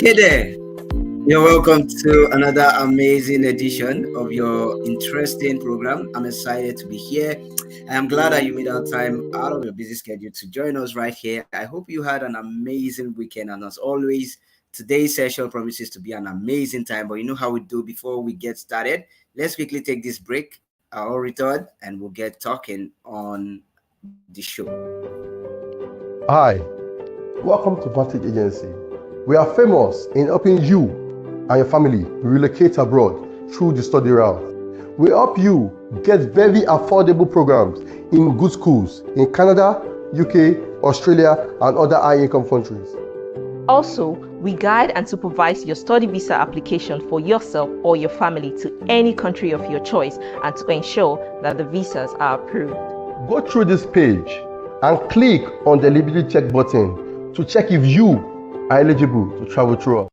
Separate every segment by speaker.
Speaker 1: Hey there, you're welcome to another amazing edition of your interesting program. I'm excited to be here. I'm glad that you made out time out of your busy schedule to join us right here. I hope you had an amazing weekend, and as always, today's session promises to be an amazing time. But you know how we do before we get started. Let's quickly take this break, I'll return, and we'll get talking on the show.
Speaker 2: Hi, welcome to Vantage Agency. We are famous in helping you and your family relocate abroad through the study route. We help you get very affordable programs in good schools in Canada, UK, Australia, and other high-income countries.
Speaker 3: Also, we guide and supervise your study visa application for yourself or your family to any country of your choice and to ensure that the visas are approved.
Speaker 2: Go through this page and click on the eligibility check button to check if you are eligible to travel through us.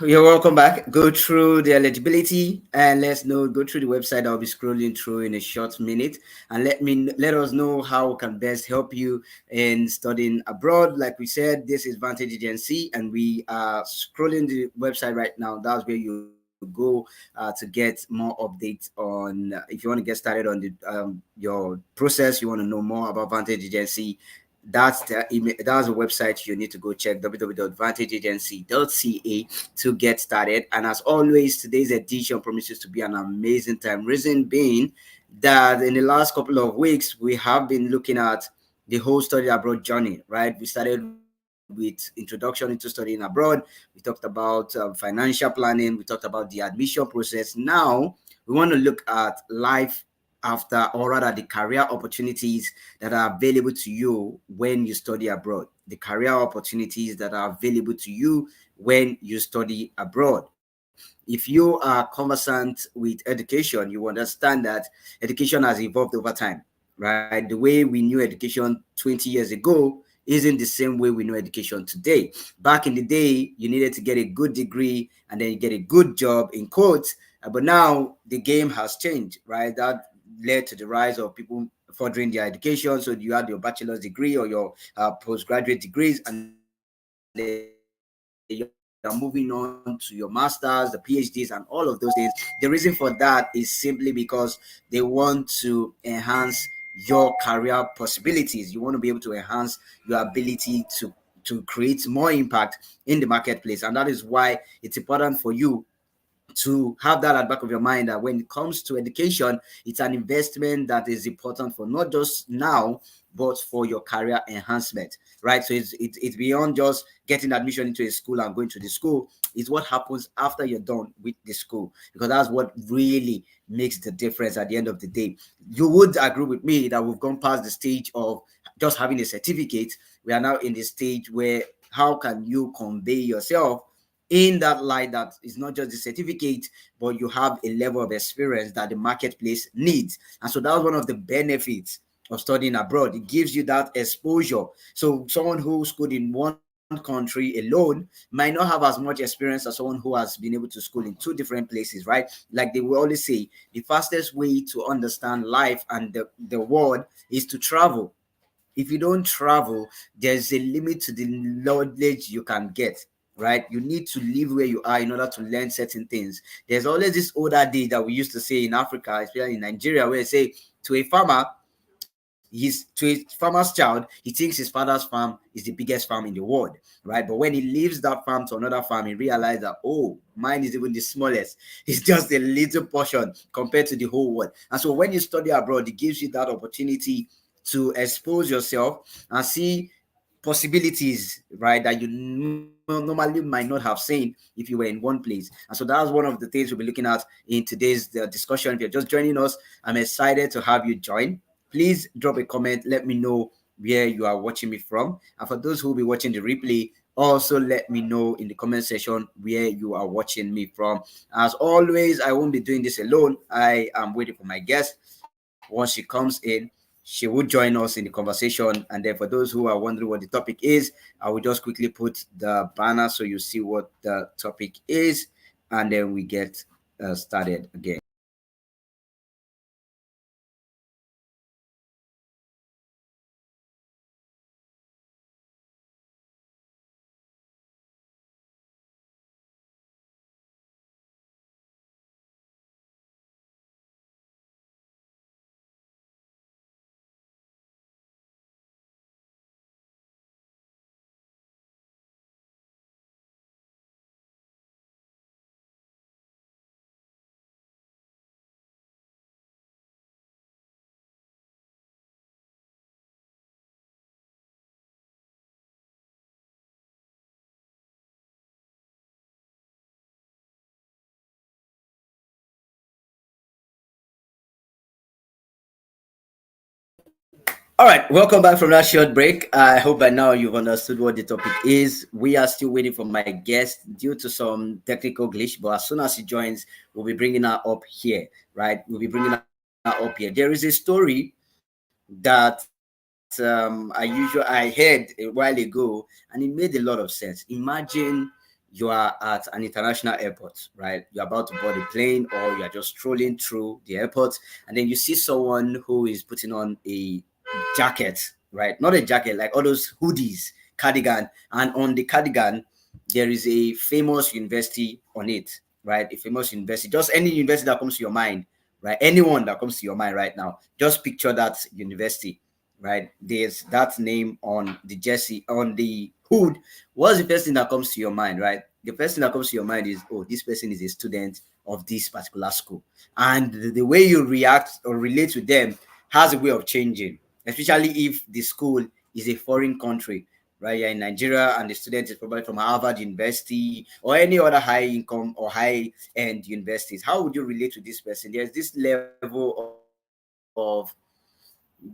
Speaker 1: You're welcome back. Go through the eligibility and go through the website I'll be scrolling through in a short minute, and let us know how we can best help you in studying abroad. Like we said, this is Vantage Agency, and we are scrolling the website right now. That's where you go to get more updates on if you want to get started on your process, you want to know more about Vantage Agency. That's a website you need to go check, www.vantageagency.ca, to get started. And as always, today's edition promises to be an amazing time. Reason being that in the last couple of weeks we have been looking at the whole study abroad journey, right? We started with introduction into studying abroad. We talked about financial planning. We talked about the admission process. Now we want to look at life after, or rather the career opportunities that are available to you when you study abroad, the career opportunities that are available to you when you study abroad. If you are conversant with education, you understand that education has evolved over time, right? The way we knew education 20 years ago isn't the same way we know education today. Back in the day, you needed to get a good degree and then you get a good job in quotes. But now the game has changed, right? That led to the rise of people furthering their education. So you had your bachelor's degree or your postgraduate degrees, and then you're moving on to your masters, the PhDs, and all of those things. The reason for that is simply because they want to enhance your career possibilities. You want to be able to enhance your ability to create more impact in the marketplace, and that is why it's important for you to have that at the back of your mind, that when it comes to education, it's an investment that is important for not just now but for your career enhancement, right? So it's beyond just getting admission into a school and going to the school. It's what happens after you're done with the school, because that's what really makes the difference at the end of the day. You would agree with me that we've gone past the stage of just having a certificate. We are now in the stage where how can you convey yourself in that light, that is not just the certificate, but you have a level of experience that the marketplace needs. And so that was one of the benefits of studying abroad. It gives you that exposure. So someone who schooled in one country alone might not have as much experience as someone who has been able to school in two different places, right? Like they will always say, the fastest way to understand life and the world is to travel. If you don't travel, there's a limit to the knowledge you can get, right? You need to live where you are in order to learn certain things. There's always this older day that we used to say in Africa, especially in Nigeria, where they say to a farmer, to a farmer's child, he thinks his father's farm is the biggest farm in the world, right? But when he leaves that farm to another farm, he realizes that, oh, mine is even the smallest. It's just a little portion compared to the whole world. And so when you study abroad, it gives you that opportunity to expose yourself and see possibilities, right, that you normally might not have seen if you were in one place. And so that's one of the things we'll be looking at in today's discussion. If you're just joining us, I'm excited to have you join. Please drop a comment. Let me know where you are watching me from. And for those who will be watching the replay, also let me know in the comment section where you are watching me from. As always, I won't be doing this alone. I am waiting for my guest. Once she comes in, she will join us in the conversation. And then for those who are wondering what the topic is, I will just quickly put the banner so you see what the topic is, and then we get started again. All right, welcome back from that short break. I hope by now you've understood what the topic is. We are still waiting for my guest due to some technical glitch, but as soon as he joins, we'll be bringing her up here, right? We'll be bringing her up here. There is a story that I heard a while ago, and it made a lot of sense. Imagine you are at an international airport, right? You're about to board a plane, or you're just strolling through the airport, and then you see someone who is putting on a jacket, right? Not a jacket, like all those hoodies, cardigan, and on the cardigan there is a famous university on it, right? A famous university, just any university that comes to your mind, right? Anyone that comes to your mind right now, just picture that university, right? There's that name on the jersey, on the hood. What's the first thing that comes to your mind, right? The first thing that comes to your mind is, oh, this person is a student of this particular school. And the way you react or relate to them has a way of changing, especially if the school is a foreign country, right? You're in Nigeria and the student is probably from Harvard University or any other high income or high end universities. How would you relate to this person? There's this level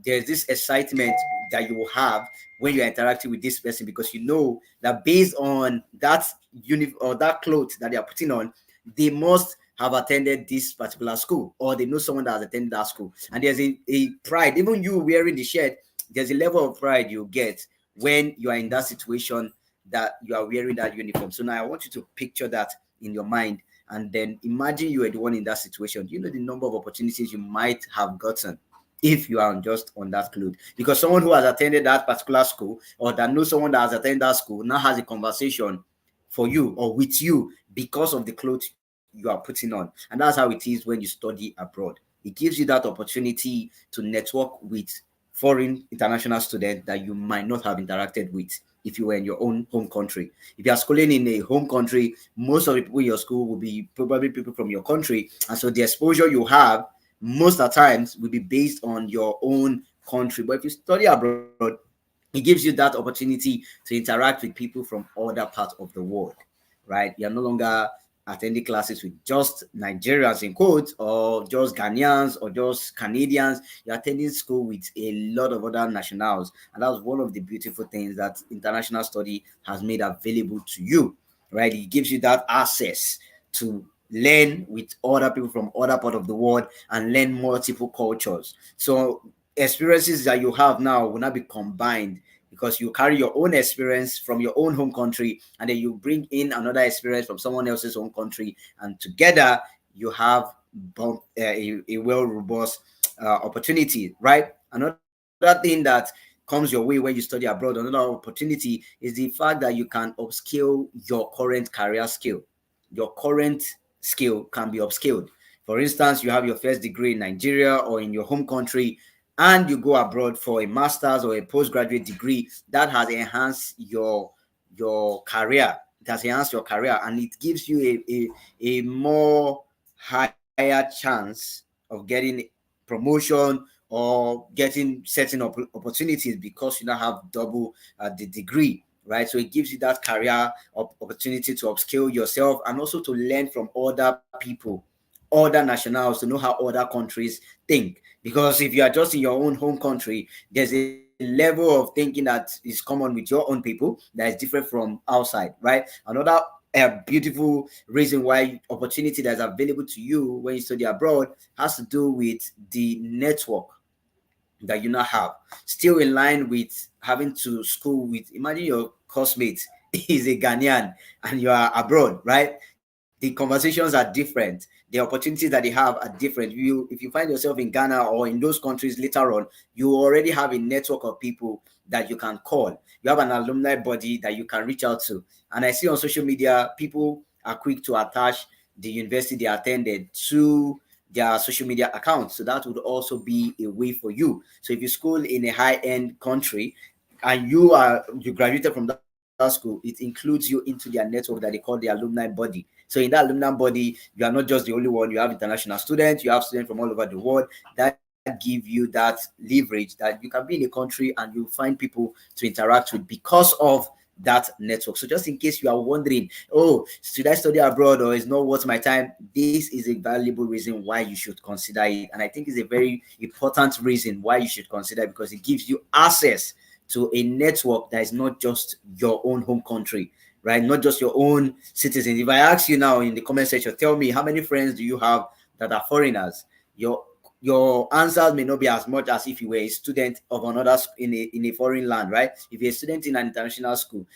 Speaker 1: there's this excitement that you will have when you're interacting with this person, because you know that based on that or that clothes that they are putting on, they must have attended this particular school, or they know someone that has attended that school. And there's a pride, even you wearing the shirt, there's a level of pride you get when you are in that situation, that you are wearing that uniform. So now I want you to picture that in your mind, and then imagine you are the one in that situation. You know the number of opportunities you might have gotten if you are just on that cloth, because someone who has attended that particular school, or that knows someone that has attended that school, now has a conversation for you or with you because of the clothes you are putting on. And that's how it is when you study abroad. It gives you that opportunity to network with foreign international students that you might not have interacted with if you were in your own home country. If you are schooling in a home country, most of the people in your school will be probably people from your country, and so the exposure you have most of the times will be based on your own country. But if you study abroad, it gives you that opportunity to interact with people from other parts of the world, right? You're no longer attending classes with just Nigerians in quotes, or just Ghanaians, or just Canadians. You're attending school with a lot of other nationals. And that's one of the beautiful things that international study has made available to you, right? It gives you that access to learn with other people from other part of the world and learn multiple cultures. So experiences that you have now will not be combined, because you carry your own experience from your own home country, and then you bring in another experience from someone else's home country, and together you have a well robust opportunity, right? Another thing that comes your way when you study abroad, another opportunity, is the fact that you can upskill your current career skill. Your current skill can be upskilled. For instance, you have your first degree in Nigeria or in your home country, and you go abroad for a master's or a postgraduate degree that has enhanced your career. It has enhanced your career, and it gives you a more higher chance of getting promotion or getting certain opportunities, because you now have double the degree, right? So it gives you that career opportunity to upskill yourself, and also to learn from other people, other nationals, to know how other countries think. Because if you are just in your own home country, there's a level of thinking that is common with your own people that is different from outside, right? Another beautiful reason why opportunity that's available to you when you study abroad has to do with the network that you now have. Still in line with having to school with, imagine your classmate is a Ghanaian and you are abroad, right? The conversations are different. The opportunities that they have are different. If you find yourself in Ghana or in those countries later on, you already have a network of people that you can call. You have an alumni body that you can reach out to. And I see on social media, people are quick to attach the university they attended to their social media accounts. So that would also be a way for you. So if you school in a high-end country and you graduated from that school, it includes you into their network that they call the alumni body. So in that alumni body, you are not just the only one. You have international students, you have students from all over the world that give you that leverage that you can be in a country and you find people to interact with because of that network. So just in case you are wondering, oh, should I study abroad or is not worth my time, this is a valuable reason why you should consider it. And I think it's a very important reason why you should consider it, because it gives you access to a network that is not just your own home country, right? Not just your own citizens. If I ask you now in the comment section, tell me how many friends do you have that are foreigners? Your answers may not be as much as if you were a student of another in a foreign land, right? If you're a student in an international school,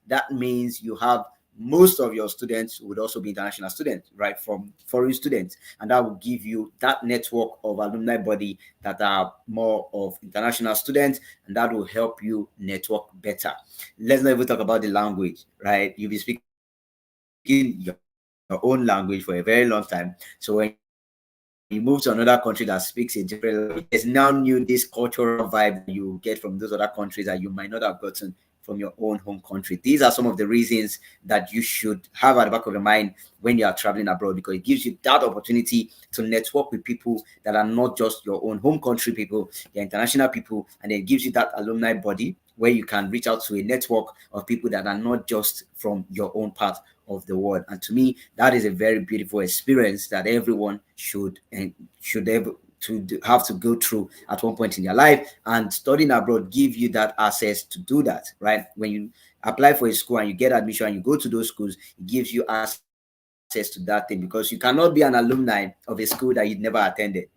Speaker 1: that means you have most of your students would also be international students, right, from foreign students, and that will give you that network of alumni body that are more of international students, and that will help you network better. Let's not even talk about the language, right? You'll be speaking your own language for a very long time. So when you move to another country that speaks a different language, there's now new this cultural vibe that you get from those other countries that you might not have gotten from your own home country. These are some of the reasons that you should have at the back of your mind when you are traveling abroad, because it gives you that opportunity to network with people that are not just your own home country people, they're international people, and then it gives you that alumni body where you can reach out to a network of people that are not just from your own part of the world. And to me, that is a very beautiful experience that everyone should have to go through at one point in their life. And studying abroad give you that access to do that, right? When you apply for a school and you get admission and you go to those schools, it gives you access to that thing, because you cannot be an alumni of a school that you'd never attended.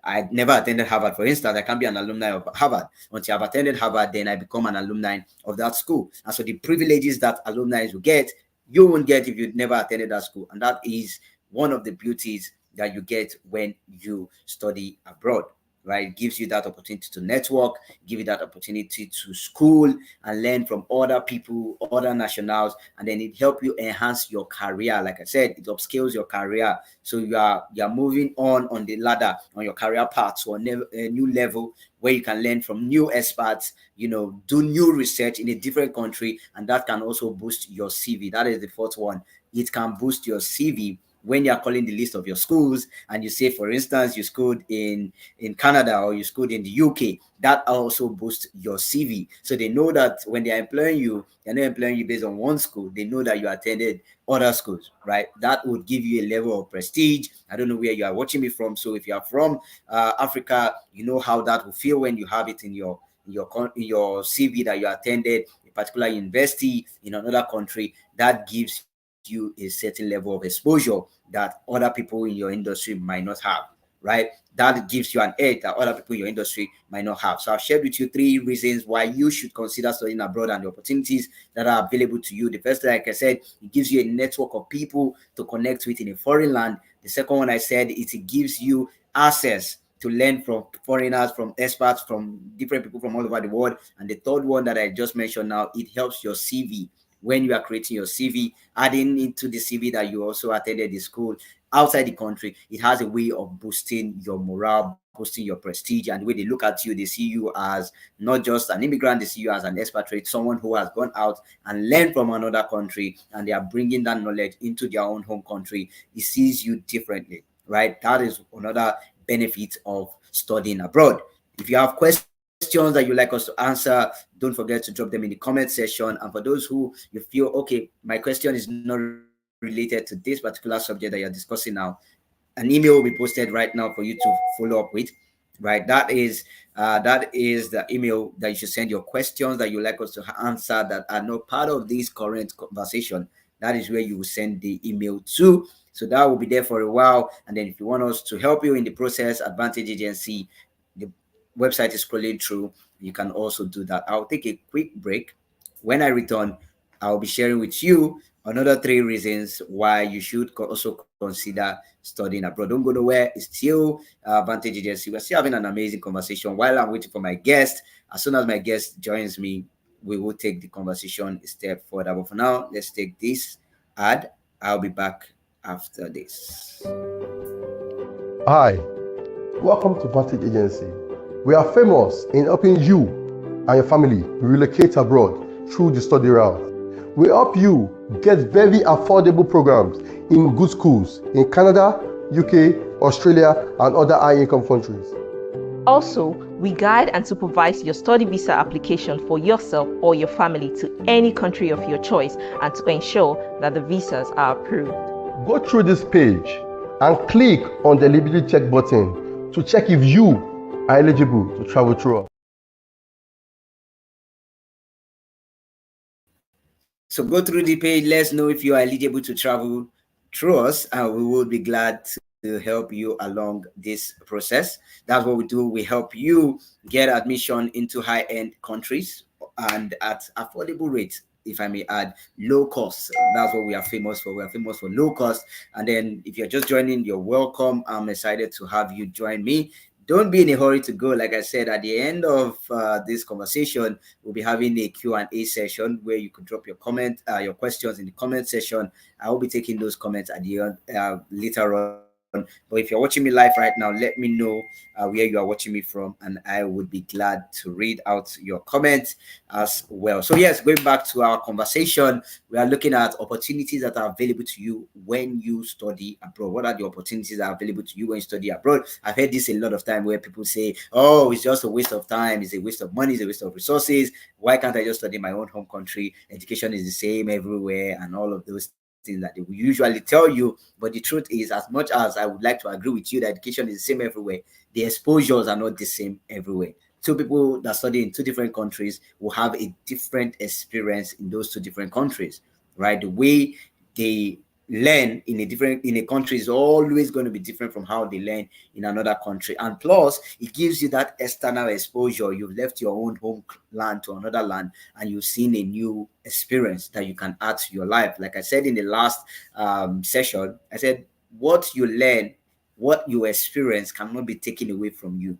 Speaker 1: I never attended Harvard, for instance. I can't be an alumni of Harvard. Once I've attended Harvard, then I become an alumni of that school. And so the privileges that alumni will get, you won't get if you've never attended that school. And that is one of the beauties that you get when you study abroad, right? It gives you that opportunity to network, give you that opportunity to school and learn from other people, other nationals, and then it help you enhance your career. Like I said, it upscales your career. So you're moving on the ladder on your career path to a new level where you can learn from new experts, do new research in a different country, and that can also boost your CV. That is the fourth one. It can boost your CV when you're calling the list of your schools and you say, for instance, you schooled in Canada or you schooled in the UK, that also boosts your CV. So they know that when they're employing you, they're not employing you based on one school. They know that you attended other schools, right? That would give you a level of prestige. I don't know where you are watching me from. So if you are from Africa, you know how that will feel when you have it in your CV that you attended a particular university in another country. That gives you a certain level of exposure that other people in your industry might not have, right? That gives you an edge that other people in your industry might not have. So I've shared with you 3 reasons why you should consider studying abroad and the opportunities that are available to you. The first, like I said, it gives you a network of people to connect with in a foreign land. The second one I said is it gives you access to learn from foreigners, from experts, from different people from all over the world. And the third one that I just mentioned now, it helps your CV. When you are creating your CV, adding into the CV that you also attended the school outside the country, it has a way of boosting your morale, boosting your prestige. And the way they look at you, they see you as not just an immigrant, they see you as an expatriate, someone who has gone out and learned from another country, and they are bringing that knowledge into their own home country. It sees you differently, right? That is another benefit of studying abroad. If you have questions that you like us to answer, don't forget to drop them in the comment section. And for those who you feel, okay, my question is not related to this particular subject that you're discussing now, an email will be posted right now for you to follow up with, right? That is the email that you should send your questions that you like us to answer that are not part of this current conversation. That is where you will send the email to. So that will be there for a while. And then if you want us to help you in the process, Advantage Agency, the website is scrolling through. You can also do that. I'll take a quick break. When I return, I'll be sharing with you another 3 reasons why you should also consider studying abroad. Don't go nowhere. It's still Advantage Agency. We're still having an amazing conversation while I'm waiting for my guest. As soon as my guest joins me, we will take the conversation a step further. But for now, let's take this ad. I'll be back after this.
Speaker 2: Hi, welcome to Vantage Agency. We are famous in helping you and your family relocate abroad through the study route. We help you get very affordable programs in good schools in Canada, UK, Australia, and other high-income countries.
Speaker 3: Also, we guide and supervise your study visa application for yourself or your family to any country of your choice and to ensure that the visas are approved.
Speaker 2: Go through this page and click on the eligibility check button to check if you are eligible to travel through us.
Speaker 1: So go through the page. Let's know if you are eligible to travel through us, and we will be glad to help you along this process. That's what we do. We help you get admission into high-end countries and at affordable rates. If I may add, low cost. That's what we are famous for. We are famous for low cost. And then if you're just joining, you're welcome. I'm excited to have you join me. Don't be in a hurry to go. Like I said, at the end of this conversation, we'll be having a Q&A session where you could drop your comment, your questions in the comment section. I will be taking those comments at the end later on. But if you're watching me live right now, let me know where you are watching me from, and I would be glad to read out your comments as well. So yes, going back to our conversation, we are looking at opportunities that are available to you when you study abroad. What are the opportunities that are available to you when you study abroad? I've heard this a lot of time where people say, oh, it's just a waste of time, it's a waste of money, it's a waste of resources. Why can't I just study in my own home country? Education is the same everywhere, and all of those things that they will usually tell you. But the truth is, as much as I would like to agree with you that education is the same everywhere, the exposures are not the same everywhere. Two people that study in two different countries will have a different experience in those two different countries, right? The way they learn in a country is always going to be different from how they learn in another country. And plus, it gives you that external exposure. You've left your own homeland to another land, and you've seen a new experience that you can add to your life. Like I said in the last session, I said what you learn, what you experience cannot be taken away from you,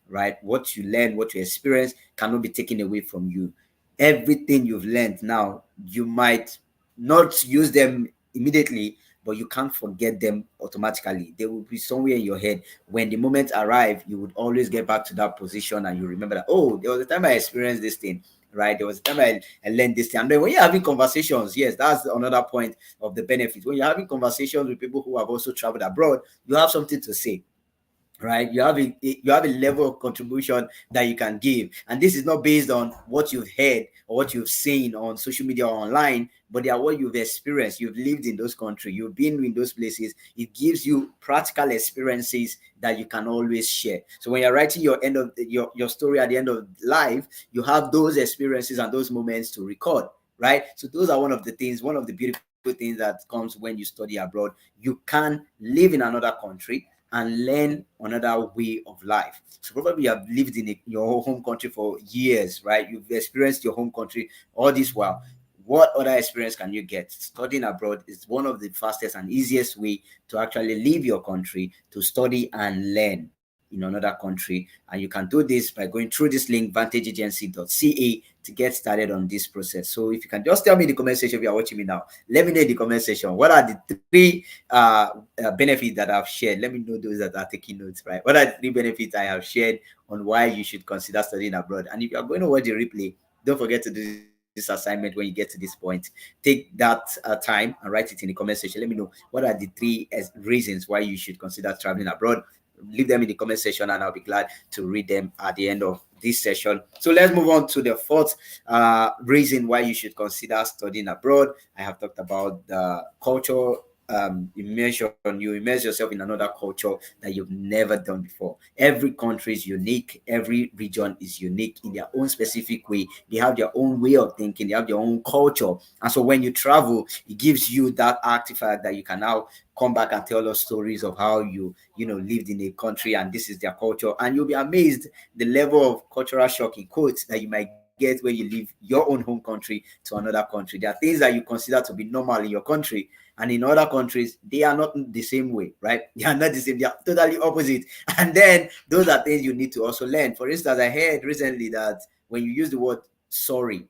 Speaker 1: right? What you learn, what you experience cannot be taken away from you. Everything you've learned now, you might not use them immediately, but you can't forget them automatically. They will be somewhere in your head. When the moment arrive, you would always get back to that position and you remember that, oh, there was a time I experienced this thing, right? There was a time I learned this thing. And then when you're having conversations, yes, that's another point of the benefit. When you're having conversations with people who have also traveled abroad, you have something to say, right? You have a level of contribution that you can give, and this is not based on what you've heard or what you've seen on social media or online, but they are what you've experienced. You've lived in those countries, you've been in those places. It gives you practical experiences that you can always share. So when you're writing your end of your story at the end of life, you have those experiences and those moments to record, right? So those are one of the beautiful things that comes when you study abroad. You can live in another country and learn another way of life. So probably you have lived in your home country for years, right? You've experienced your home country all this while. What other experience can you get? Studying abroad is one of the fastest and easiest way to actually leave your country to study and learn in another country. And you can do this by going through this link, vantageagency.ca, to get started on this process. So if you can just tell me in the comment section if you are watching me now, let me know in the comment section, what are the three benefits that I've shared? Let me know those that are taking notes, right? What are the three benefits I have shared on why you should consider studying abroad? And if you are going to watch the replay, don't forget to do this assignment when you get to this point. Take that time and write it in the comment section. Let me know what are the three reasons why you should consider traveling abroad. Leave them in the comment section and I'll be glad to read them at the end of this session. So let's move on to the fourth reason why you should consider studying abroad. I have talked about the culture immersion. You immerse yourself in another culture that you've never done before. Every country is unique, every region is unique in their own specific way. They have their own way of thinking, they have their own culture. And so when you travel, it gives you that artifact that you can now come back and tell us stories of how you lived in a country and this is their culture, and you'll be amazed the level of cultural shock in quotes that you might get when you leave your own home country to another country. There are things that you consider to be normal in your country, and in other countries they are not the same way, right? They are not the same, they are totally opposite. And then those are things you need to also learn. For instance, I heard recently that when you use the word sorry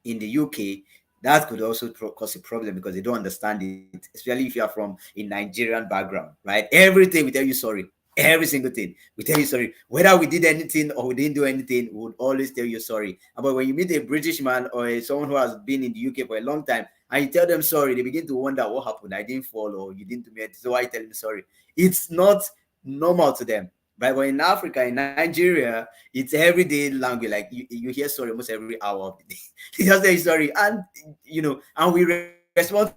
Speaker 1: in the UK, that could also cause a problem because they don't understand it, especially if you are from a Nigerian background, right? Everything we tell you sorry. Every single thing we tell you sorry. Whether we did anything or we didn't do anything, we would always tell you sorry. But when you meet a British man or someone who has been in the UK for a long time and you tell them sorry, they begin to wonder what happened. I didn't fall or you didn't do me anything. So why tell them sorry? It's not normal to them. right? But in Africa, in Nigeria, it's everyday language. Like you hear sorry almost every hour of the day. You just say sorry, and and we respond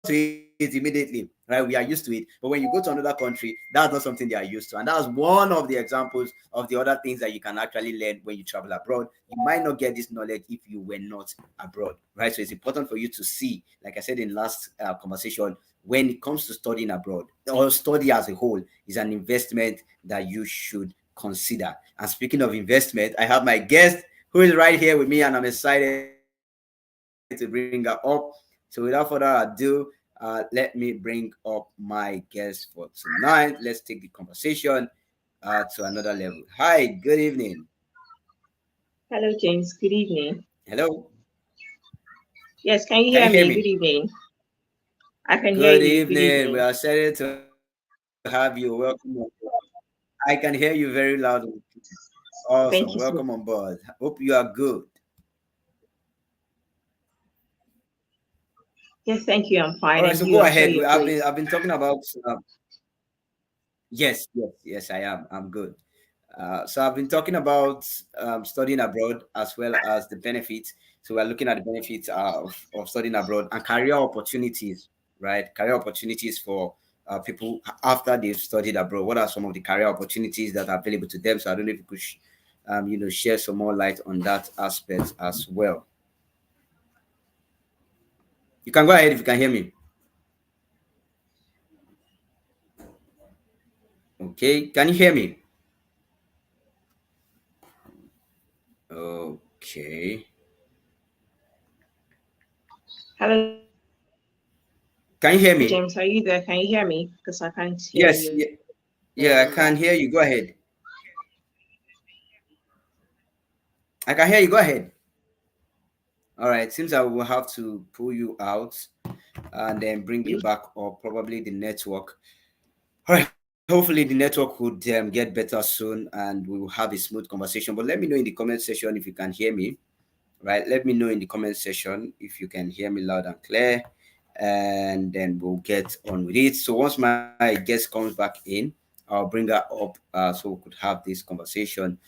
Speaker 1: to it immediately, right? We are used to it. But when you go to another country, that's not something they are used to, and that's one of the examples of the other things that you can actually learn when you travel abroad. You might not get this knowledge if you were not abroad, right? So it's important for you to see, like I said in last conversation, when it comes to studying abroad or study as a whole, is an investment that you should consider. And speaking of investment, I have my guest who is right here with me, and I'm excited to bring her up. So without further ado, let me bring up my guest for tonight. Let's take the conversation to another level. Hi, good evening.
Speaker 3: Hello, James. Good evening.
Speaker 1: Hello,
Speaker 3: Yes, can you
Speaker 1: can you
Speaker 3: hear
Speaker 1: hear
Speaker 3: me? Good
Speaker 1: me?
Speaker 3: evening. I can hear
Speaker 1: Good
Speaker 3: you. Good
Speaker 1: evening. We
Speaker 3: evening.
Speaker 1: are excited to have you. Welcome. I can hear you very loud. Awesome. Welcome on
Speaker 3: Thank you
Speaker 1: board.
Speaker 3: so
Speaker 1: Hope you are good.
Speaker 3: Yes, thank you. I'm
Speaker 1: All right,
Speaker 3: fine.
Speaker 1: so
Speaker 3: And
Speaker 1: go
Speaker 3: you, I'm
Speaker 1: ahead.
Speaker 3: sure you're
Speaker 1: I've
Speaker 3: great.
Speaker 1: been talking about yes, I am. I'm good. So I've been talking about studying abroad as well as the benefits. So we're looking at the benefits of studying abroad and career opportunities, right? Career opportunities for people after they've studied abroad. What are some of the career opportunities that are available to them? So I don't know if you could, share some more light on that aspect as well. You can go ahead if you can hear me. Okay, can you hear me? Okay.
Speaker 3: Hello, James. Are you there? Can you hear me?
Speaker 1: Can you
Speaker 3: Because
Speaker 1: hear
Speaker 3: I
Speaker 1: me?
Speaker 3: can't hear you very well.
Speaker 1: Yes. Yeah, I can hear you. Go ahead. I can hear you. Go ahead. All right. Seems I will have to pull you out and then bring you back, or probably the network. All right. Hopefully the network would get better soon, and we will have a smooth conversation. But let me know in the comment section if you can hear me. Right, let me know in the comment section if you can hear me loud and clear, and then we'll get on with it. So once my guest comes back in, I'll bring her up so we could have this conversation.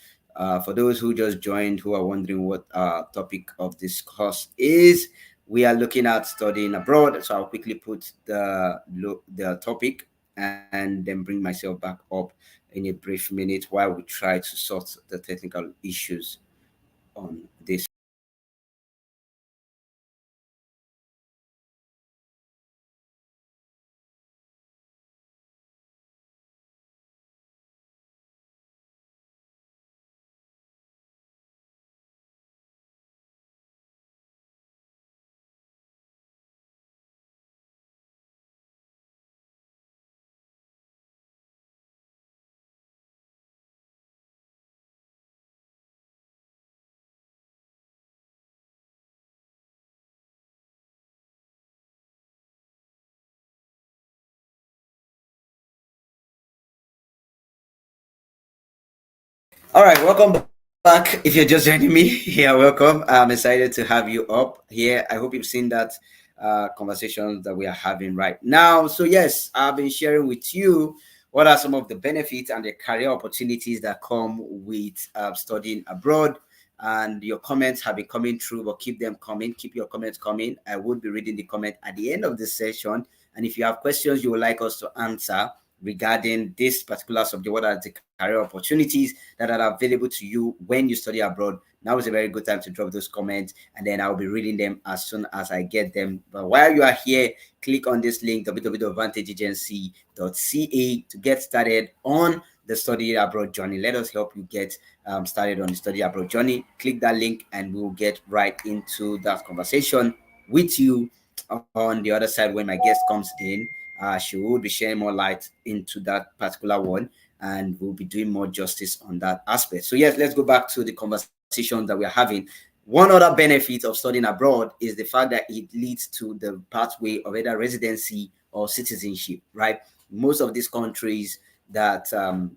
Speaker 1: For those who just joined, who are wondering what topic of this course is, we are looking at studying abroad. So I'll quickly put the topic and then bring myself back up in a brief minute while we try to sort the technical issues on this. All right, welcome back. If you're just joining me, yeah, welcome. I'm excited to have you up here. I hope you've seen that conversation that we are having right now. So, yes, I've been sharing with you what are some of the benefits and the career opportunities that come with studying abroad. And your comments have been coming through, but keep them coming. Keep your comments coming. I would be reading the comment at the end of this session. And if you have questions you would like us to answer regarding this particular subject, what are the career opportunities that are available to you when you study abroad, now is a very good time to drop those comments, and then I'll be reading them as soon as I get them. But while you are here, click on this link www.advantageagency.ca to get started on the study abroad journey. Let us help you get started on the study abroad journey. Click that link and we'll get right into that conversation with you on the other side. When my guest comes in, she will be sharing more light into that particular one, and we'll be doing more justice on that aspect. So, yes, let's go back to the conversation that we're having. One other benefit of studying abroad is the fact that it leads to the pathway of either residency or citizenship, right? Most of these countries that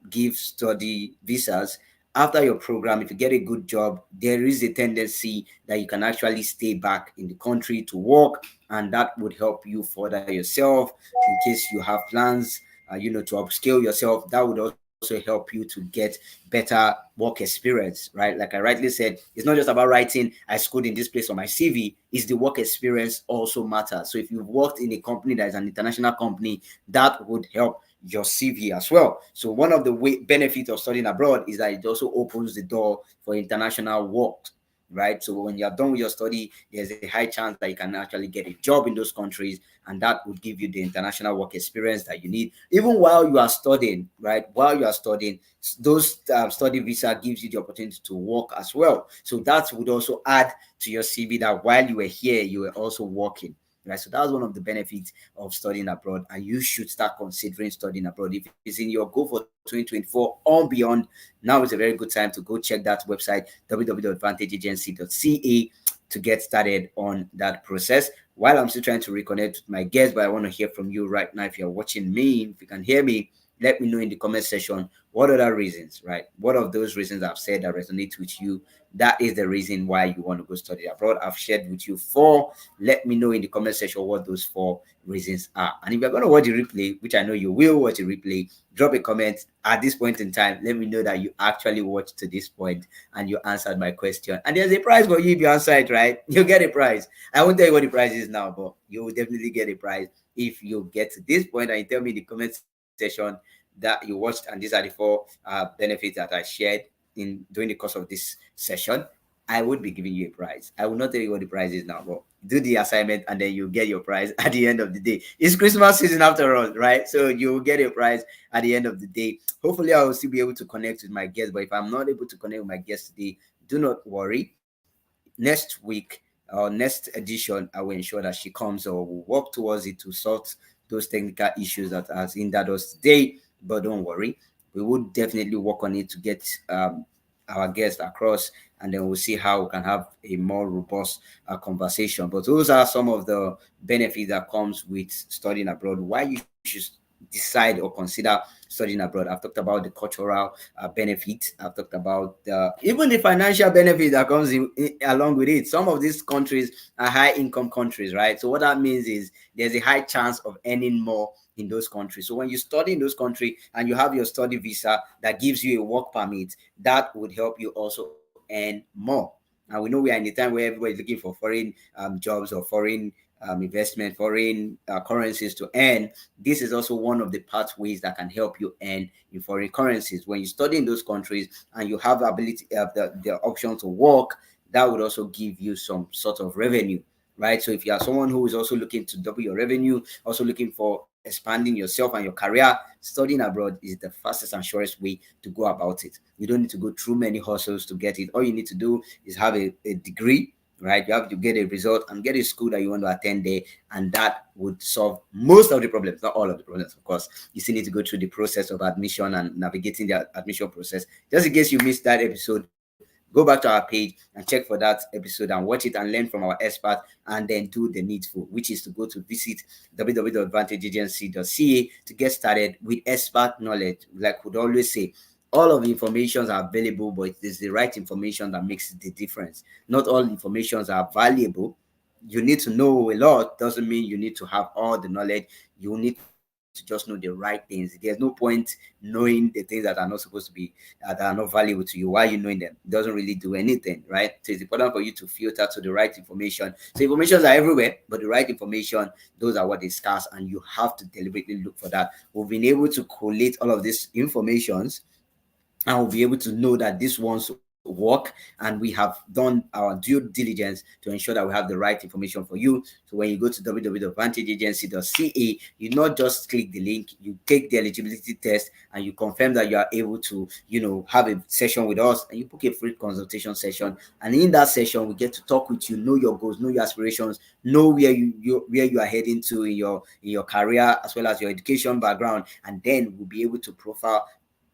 Speaker 1: give study visas, after your program, if you get a good job, there is a tendency that you can actually stay back in the country to work, and that would help you further yourself in case you have plans, to upscale yourself. That would also also help you to get better work experience, right? Like I rightly said, it's not just about writing I schooled in this place on my CV. It's the work experience also matters. So if you've worked in a company that is an international company, that would help your CV as well. So one of the benefits of studying abroad is that it also opens the door for international work, right? So when you're done with your study, there's a high chance that you can actually get a job in those countries, and that would give you the international work experience that you need even while you are studying, right? While you are studying, those study visa gives you the opportunity to work as well. So that would also add to your CV that while you were here, you were also working. Right, so that's one of the benefits of studying abroad, and you should start considering studying abroad. If it's in your goal for 2024 or beyond, now is a very good time to go check that website www.advantageagency.ca to get started on that process. While I'm still trying to reconnect with my guests, but I want to hear from you right now. If you're watching me, if you can hear me, let me know in the comment section what other reasons, right? What of those reasons I've said that resonate with you? That is the reason why you want to go study abroad. I've shared with you four. Let me know in the comment section what those four reasons are. And if you're going to watch the replay, which I know you will watch the replay, drop a comment at this point in time. Let me know that you actually watched to this point and you answered my question. And there's a prize for you if you answer it right. You'll get a prize. I won't tell you what the prize is now, but you will definitely get a prize if you get to this point and you tell me in the comment section that you watched, and these are the four benefits that I shared in during the course of this session. I would be giving you a prize. I will not tell you what the prize is now, but do the assignment and then you get your prize at the end of the day. It's Christmas season after all, right? So you will get a prize at the end of the day. Hopefully, I will still be able to connect with my guests. But if I'm not able to connect with my guests today, do not worry. Next week or next edition, I will ensure that she comes or will work towards it to sort those technical issues that has hindered us today. But don't worry, we will definitely work on it to get our guests across, and then we'll see how we can have a more robust conversation. But those are some of the benefits that comes with studying abroad. Why you should decide or consider studying abroad. I've talked about the cultural benefits. I've talked about even the financial benefit that comes along with it. Some of these countries are high income countries, right? So what that means is there's a high chance of earning more in those countries. So when you study in those countries and you have your study visa that gives you a work permit, that would help you also earn more. And we know we are in a time where everybody's looking for foreign jobs or foreign investment, foreign currencies to earn. This is also one of the pathways that can help you earn in foreign currencies. When you study in those countries and you have the ability, the option to work, that would also give you some sort of revenue, right? So if you are someone who is also looking to double your revenue, also looking for expanding yourself and your career, studying abroad is the fastest and surest way to go about it. You don't need to go through many hustles to get it. All you need to do is have a degree, right? You have to get a result and get a school that you want to attend there, and that would solve most of the problems, not all of the problems, of course. You still need to go through the process of admission and navigating the admission process. Just in case you missed that episode, go back to our page and check for that episode and watch it and learn from our expert, and then do the needful, which is to go to visit www.advantageagency.ca to get started with expert knowledge. Like we always say, all of the informations are available, but it is the right information that makes the difference. Not all informations are valuable. You need to know a lot doesn't mean you need to have all the knowledge. You need to just know the right things. There's no point knowing the things that are not supposed to be that are not valuable to you. Why are you knowing them? It doesn't really do anything, right? So it's important for you to filter to the right information. So informations are everywhere, but the right information, those are what is scarce, and you have to deliberately look for that. We've been able to collate all of these informations, and we'll be able to know that these ones work, and we have done our due diligence to ensure that we have the right information for you. So when you go to www.advantageagency.ca, you not just click the link, you take the eligibility test and you confirm that you are able to, have a session with us, and you book a free consultation session. And in that session, we get to talk with you, know your goals, know your aspirations, know where you are heading to in your career, as well as your education background, and then we'll be able to profile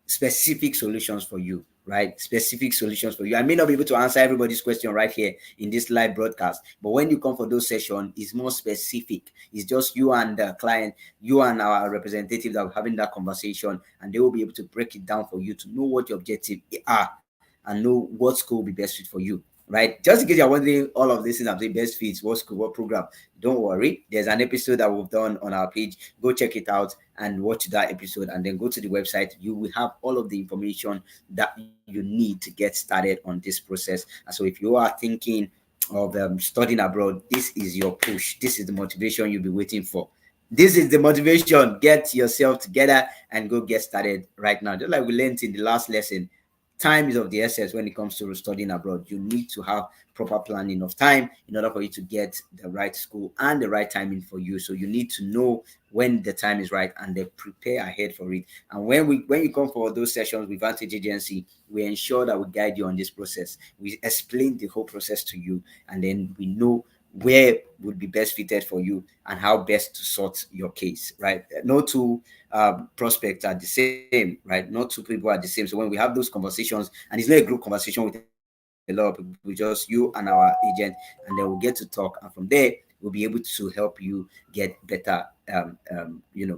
Speaker 1: specific solutions for you, right? Specific solutions for you. I may not be able to answer everybody's question right here in this live broadcast, but when you come for those sessions, it's more specific. It's just you and the client, you and our representative that are having that conversation, and they will be able to break it down for you to know what your objectives are and know what school will be best fit for you. right? Just in case you're wondering all of these things, I'm saying best fits, what school, what program, don't worry. There's an episode that we've done on our page. Go check it out and watch that episode, and then go to the website. You will have all of the information that you need to get started on this process. And so, if you are thinking of studying abroad, this is your push. This is the motivation you'll be waiting for. This is the motivation. Get yourself together and go get started right now. Just like we learned in the last lesson, time is of the essence when it comes to studying abroad. You need to have proper planning of time in order for you to get the right school and the right timing for you. So you need to know when the time is right and then prepare ahead for it. And when you come for those sessions with Vantage Agency, we ensure that we guide you on this process. We explain the whole process to you, and then we know where would be best fitted for you and how best to sort your case, right? No two prospects are the same, right? Not two people are the same. So when we have those conversations, and it's not a group conversation with a lot of people, with just you and our agent, and then we'll get to talk, and from there we'll be able to help you get better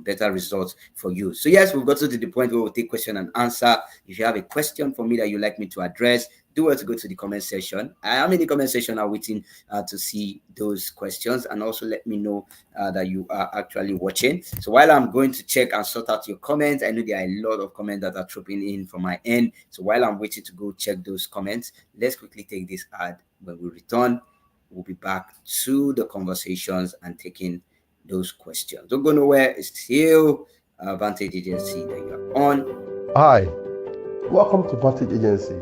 Speaker 1: better results for you. So yes, we've got to the point where we'll take question and answer. If you have a question for me that you'd like me to address, do well to go to the comment section. I am in the comment section now waiting to see those questions, and also let me know that you are actually watching. So while I'm going to check and sort out your comments, I know there are a lot of comments that are trooping in from my end. So while I'm waiting to go check those comments, let's quickly take this ad. When we return, we'll be back to the conversations and taking those questions. Don't go nowhere. It's still Vantage Agency that you're on.
Speaker 2: Hi, welcome to Vantage Agency.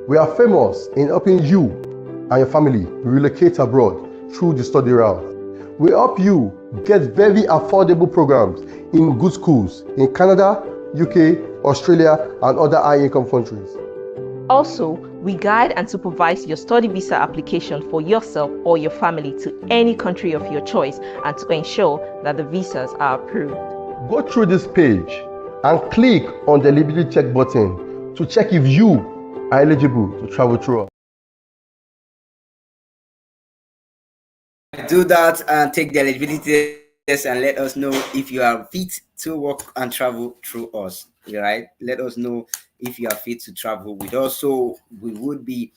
Speaker 2: We are famous in helping you and your family relocate abroad through the study route. We help you get very affordable programs in good schools in Canada, UK, Australia, and other high-income countries.
Speaker 3: Also, we guide and supervise your study visa application for yourself or your family to any country of your choice, and to ensure that the visas are approved.
Speaker 2: Go through this page and click on the eligibility check button to check if you are eligible to travel through us.
Speaker 1: Do that and take the eligibility test and let us know if you are fit to work and travel through us. Right? Let us know if you are fit to travel with us. So we would be,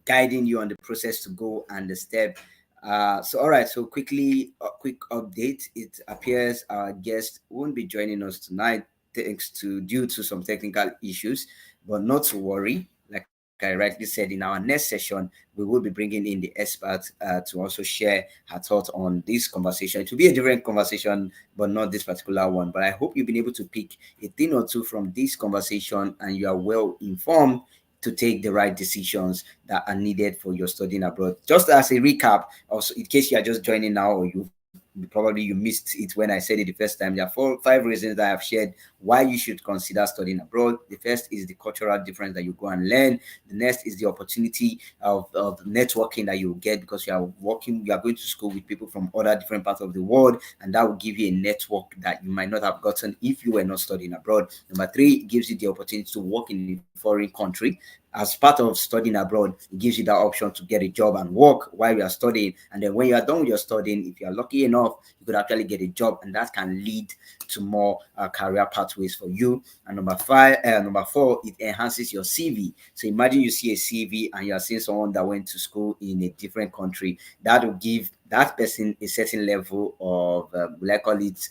Speaker 1: guiding you on the process to go and the step. So all right. So quickly, a quick update. It appears our guest won't be joining us tonight, thanks to due to some technical issues, but not to worry. Like I rightly said, in our next session, we will be bringing in the expert to also share her thoughts on this conversation. It will be a different conversation, but not this particular one. But I hope you've been able to pick a thing or two from this conversation, and you are well informed to take the right decisions that are needed for your studying abroad. Just as a recap, also in case you are just joining now, or you missed it when I said it the first time. There are 4 5 reasons that I have shared why you should consider studying abroad. The first is the cultural difference that you go and learn. The next is the opportunity of networking that you get, because you are going to school with people from other different parts of the world, and that will give you a network that you might not have gotten if you were not studying abroad. Number 3, it gives you the opportunity to work in a foreign country. As part of studying abroad, it gives you that option to get a job and work while you are studying. And then when you are done with your studying, if you are lucky enough, you could actually get a job, and that can lead to more career pathways for you. And number 4, it enhances your CV. So imagine you see a CV and you are seeing someone that went to school in a different country. That will give that person a certain level of, will I call it,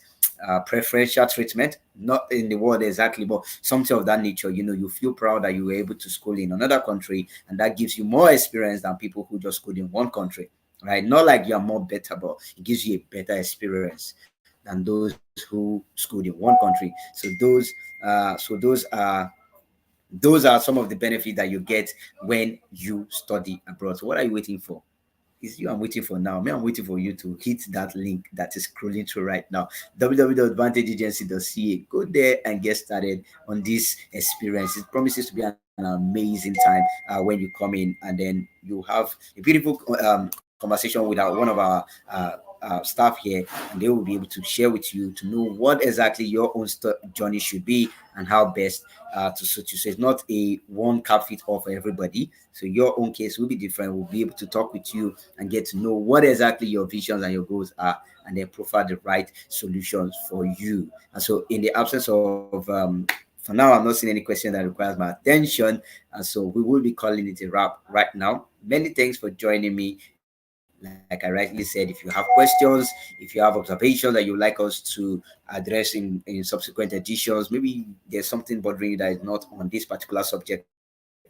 Speaker 1: preferential treatment, not in the word exactly, but something of that nature. You feel proud that you were able to school in another country, and that gives you more experience than people who just schooled in one country, right? Not like you are more better, but it gives you a better experience than those who schooled in one country. So those are some of the benefits that you get when you study abroad. So what are you waiting for? Is you I'm waiting for now. Me, I'm waiting for you to hit that link that is scrolling through right now. www.advantageagency.ca. Go there and get started on this experience. It promises to be an amazing time when you come in, and then you have a beautiful conversation with one of our staff here, and they will be able to share with you to know what exactly your own journey should be and how best to suit you. So it's not a one cap fit all for everybody. So your own case will be different. We'll be able to talk with you and get to know what exactly your visions and your goals are, and then provide the right solutions for you. And so, in the absence of for now, I'm not seeing any question that requires my attention, and so we will be calling it a wrap right now. Many thanks for joining me. Like I rightly said, if you have questions, if you have observations that you would like us to address in subsequent editions, maybe there's something bothering you that is not on this particular subject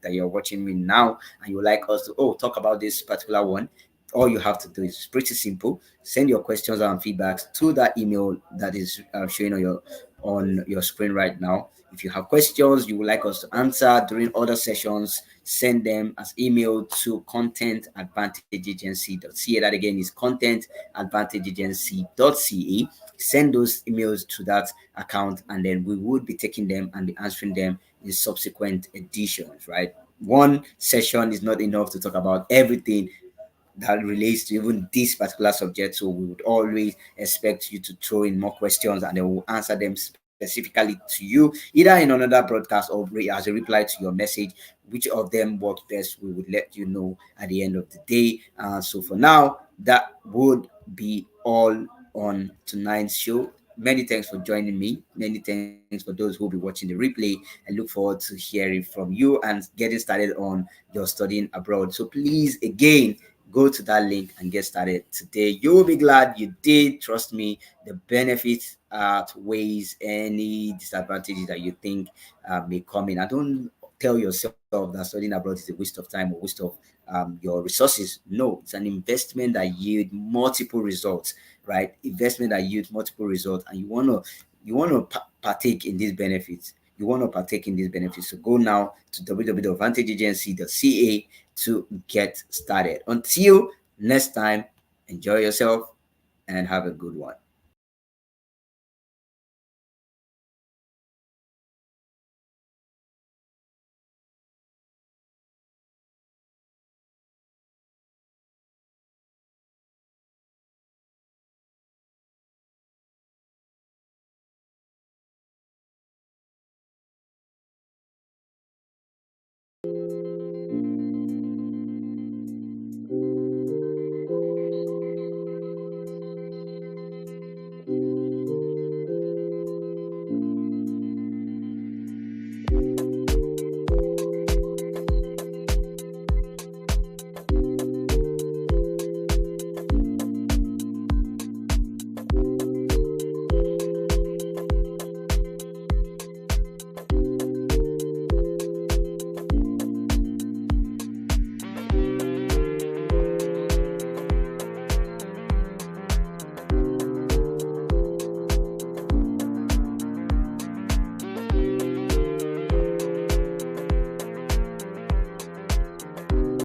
Speaker 1: that you're watching me now, and you would like us to talk about this particular one, all you have to do is pretty simple. Send your questions and feedbacks to that email that is showing on your screen right now. If you have questions you would like us to answer during other sessions, send them as email to content@vantageagency.ca. That again is content@vantageagency.ca. Send those emails to that account, and then we would be taking them and be answering them in subsequent editions, right? One session is not enough to talk about everything that relates to even this particular subject. So we would always expect you to throw in more questions, and then we'll answer them specifically to you, either in another broadcast or as a reply to your message. Which of them works best, we would let you know at the end of the day. So for now, that would be all on tonight's show. Many thanks for joining me. Many thanks for those who will be watching the replay. I look forward to hearing from you and getting started on your studying abroad. So please, again, go to that link and get started today. You will be glad you did. Trust me, the benefits outweighs any disadvantages that you think may come in. I don't tell yourself that studying abroad is a waste of time or waste of your resources. No, it's an investment that yield multiple results, right? Investment that yield multiple results, and you want to partake in these benefits. You want to partake in these benefits. So go now to www.vantageagency.ca to get started. Until next time, enjoy yourself and have a good one.